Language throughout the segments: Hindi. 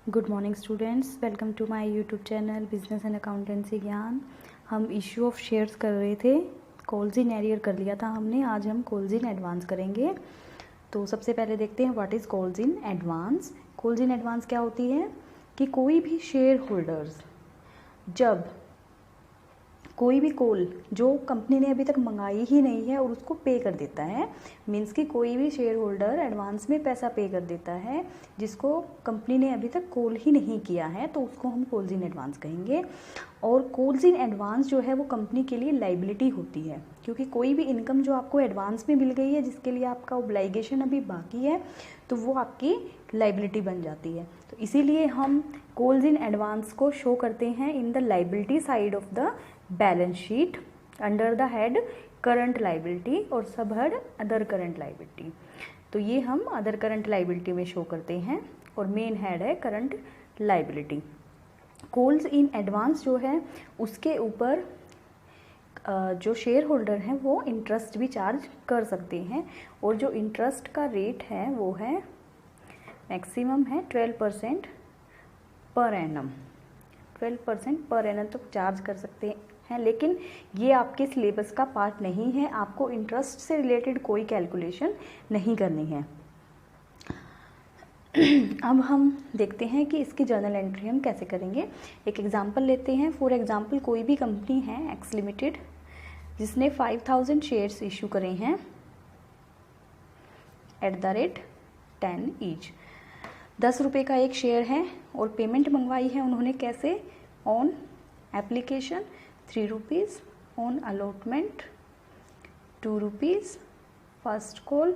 Good morning students, welcome to my YouTube channel business and accountancy Gyan. हम इशू ऑफ शेयर्स कर रहे थे, कॉल्स इन एरियर कर लिया था हमने। आज हम कॉल्स इन एडवांस करेंगे। तो सबसे पहले देखते हैं what is calls in advance. Calls in advance क्या होती है कि कोई भी शेयर होल्डर्स जब कोई भी कॉल जो कंपनी ने अभी तक मंगाई ही नहीं है और उसको पे कर देता है, मीन्स कि कोई भी शेयर होल्डर एडवांस में पैसा पे कर देता है जिसको कंपनी ने अभी तक कॉल ही नहीं किया है, तो उसको हम कॉल्स इन एडवांस कहेंगे। और कॉल्स इन एडवांस जो है वो कंपनी के लिए लाइबिलिटी होती है, क्योंकि कोई भी इनकम जो आपको एडवांस में मिल गई है जिसके लिए आपका ऑब्लाइगेशन अभी बाकी है, तो वो आपकी लाइबिलिटी बन जाती है। तो इसीलिए हम कॉल्स इन एडवांस को शो करते हैं in the liability side of the balance sheet under the head current liability और सब हेड अदर करंट लाइबिलिटी। तो ये हम अदर करंट लाइबिलिटी में शो करते हैं और मेन हेड है current liability. Calls in advance जो है उसके ऊपर जो शेयर होल्डर हैं वो इंटरेस्ट भी चार्ज कर सकते हैं, और जो इंटरेस्ट का रेट है वो है मैक्सिमम है 12% पर एनम। 12% पर एनम तक चार्ज कर सकते हैं, लेकिन ये आपके सिलेबस का पार्ट नहीं है। आपको इंटरेस्ट से रिलेटेड कोई कैलकुलेशन नहीं करनी है। अब हम देखते हैं कि इसकी जर्नल एंट्री हम कैसे करेंगे। एक एग्जांपल लेते हैं। फॉर एग्जांपल कोई भी कंपनी है एक्स लिमिटेड जिसने 5000 शेयर्स इशू करे हैं एट द रेट 10 ईच। 10 रुपये का एक शेयर है और पेमेंट मंगवाई है उन्होंने कैसे? On application 3 rupees, on allotment 2 rupees, first call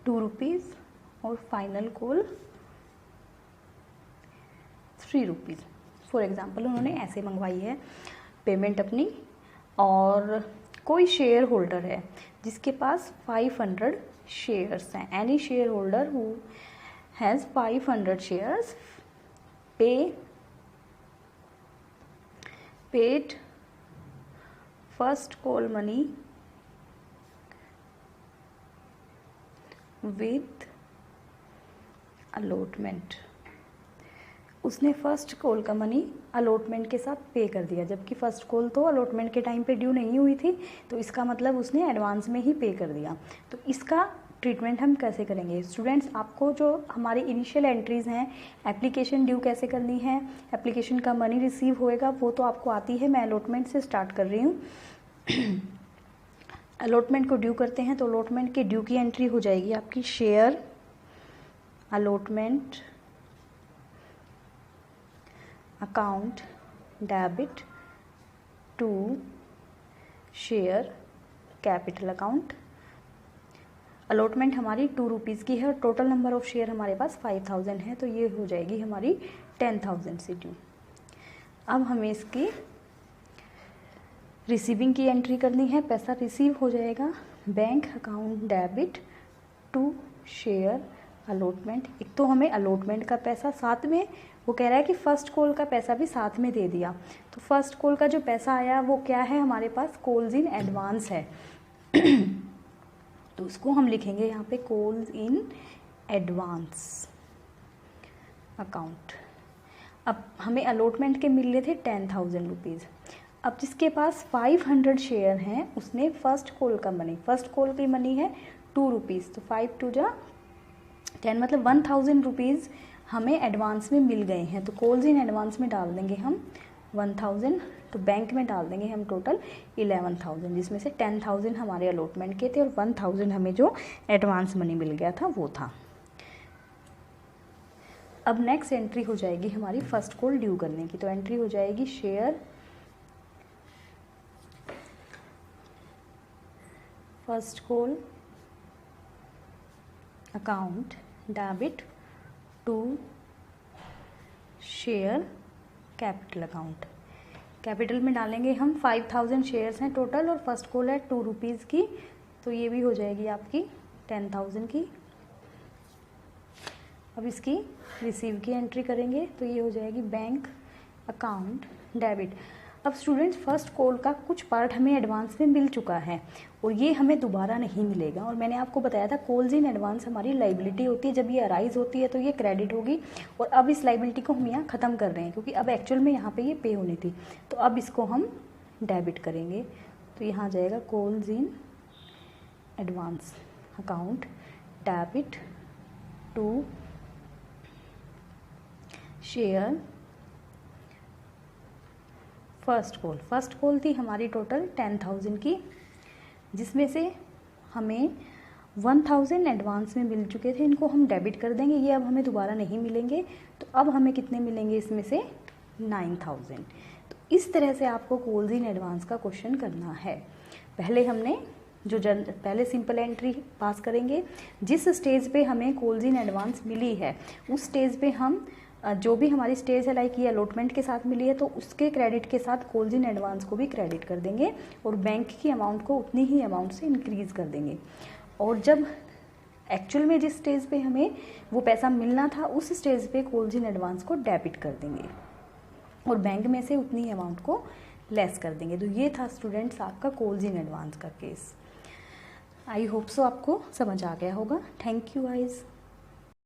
2 rupees और final call 3 rupees. For example उन्होंने ऐसे मंगवाई है पेमेंट अपनी। और कोई शेयर होल्डर है जिसके पास 500 शेयर्स हैं। Any share holder who has 500 shares paid first call money with allotment। उसने फर्स्ट कॉल का मनी अलॉटमेंट के साथ पे कर दिया, जबकि फर्स्ट कॉल तो अलॉटमेंट के टाइम पे ड्यू नहीं हुई थी, तो इसका मतलब उसने एडवांस में ही पे कर दिया। तो इसका ट्रीटमेंट हम कैसे करेंगे स्टूडेंट्स? आपको जो हमारी इनिशियल एंट्रीज हैं, एप्लीकेशन ड्यू कैसे करनी है, एप्लीकेशन का मनी रिसीव होएगा वो तो आपको आती है। मैं अलॉटमेंट से स्टार्ट कर रही हूँ। अलॉटमेंट को ड्यू करते हैं तो अलॉटमेंट के ड्यू की एंट्री हो जाएगी आपकी share allotment account debit to share capital account. Allotment हमारी 2 रुपीज़ की है और टोटल नंबर ऑफ शेयर हमारे पास 5000 है, तो ये हो जाएगी हमारी 10,000 से ड्यू। अब हमें इसकी रिसीविंग की एंट्री करनी है। पैसा रिसीव हो जाएगा bank account debit to share allotment. एक तो हमें अलॉटमेंट का पैसा साथ में, वो कह रहा है कि फर्स्ट कॉल का पैसा भी साथ में दे दिया, तो फर्स्ट कॉल का जो पैसा आया वो क्या है हमारे पास? कॉल्स इन एडवांस है। तो उसको हम लिखेंगे यहाँ पे कॉल्स इन एडवांस अकाउंट। अब हमें अलॉटमेंट के मिल रहे थे 10,000 रुपीज़। अब जिसके पास 500 शेयर हैं उसने फर्स्ट कॉल का मनी, फर्स्ट कॉल की मनी है 2 रुपीज़, तो 5 2 जा 10 मतलब 1000 रुपीज़ हमें एडवांस में मिल गए हैं। तो कॉल्स इन एडवांस में डाल देंगे हम 1000, तो बैंक में डाल देंगे हम टोटल 11,000, जिसमें से 10,000 हमारे अलॉटमेंट के थे और 1000 हमें जो एडवांस मनी मिल गया था वो था। अब नेक्स्ट एंट्री हो जाएगी हमारी फर्स्ट कॉल ड्यू करने की। तो एंट्री हो जाएगी share first call account debit to share capital account. Capital में डालेंगे हम 5000 शेयर्स हैं टोटल और फर्स्ट कॉल है 2 रुपीज़ की, तो ये भी हो जाएगी आपकी 10,000 की। अब इसकी रिसीव की एंट्री करेंगे तो ये हो जाएगी बैंक अकाउंट डेबिट। अब स्टूडेंट्स फर्स्ट कॉल का कुछ पार्ट हमें एडवांस में मिल चुका है और ये हमें दोबारा नहीं मिलेगा। और मैंने आपको बताया था कॉल्स इन एडवांस हमारी लाइबिलिटी होती है, जब ये अराइज होती है तो ये क्रेडिट होगी। और अब इस लाइबिलिटी को हम यहाँ ख़त्म कर रहे हैं क्योंकि अब एक्चुअल में यहाँ पे ये पे होनी थी, तो अब इसको हम डेबिट करेंगे। तो यहाँ आ जाएगा calls in advance account debit to share first call थी हमारी टोटल 10,000 की, जिसमें से हमें 1,000 एडवांस में मिल चुके थे, इनको हम डेबिट कर देंगे, ये अब हमें दोबारा नहीं मिलेंगे। तो अब हमें कितने मिलेंगे इसमें से 9,000। तो इस तरह से आपको कॉल्स इन एडवांस का क्वेश्चन करना है। पहले हमने पहले सिंपल एंट्री पास करेंगे, जिस स्टेज पे हमें कॉल्स इन एडवांस मिली है उस स्टेज पे हम जो भी हमारी स्टेज है लाइक ये अलॉटमेंट के साथ मिली है तो उसके क्रेडिट के साथ कॉल्स इन एडवांस को भी क्रेडिट कर देंगे और बैंक की अमाउंट को उतनी ही अमाउंट से इंक्रीज़ कर देंगे। और जब एक्चुअल में जिस स्टेज पे हमें वो पैसा मिलना था उस स्टेज पे कॉल्स इन एडवांस को डेबिट कर देंगे और बैंक में से उतनी अमाउंट को लेस कर देंगे। तो ये था स्टूडेंट्स आपका कॉल्स इन एडवांस का केस। आई होप सो आपको समझ आ गया होगा। Thank you guys.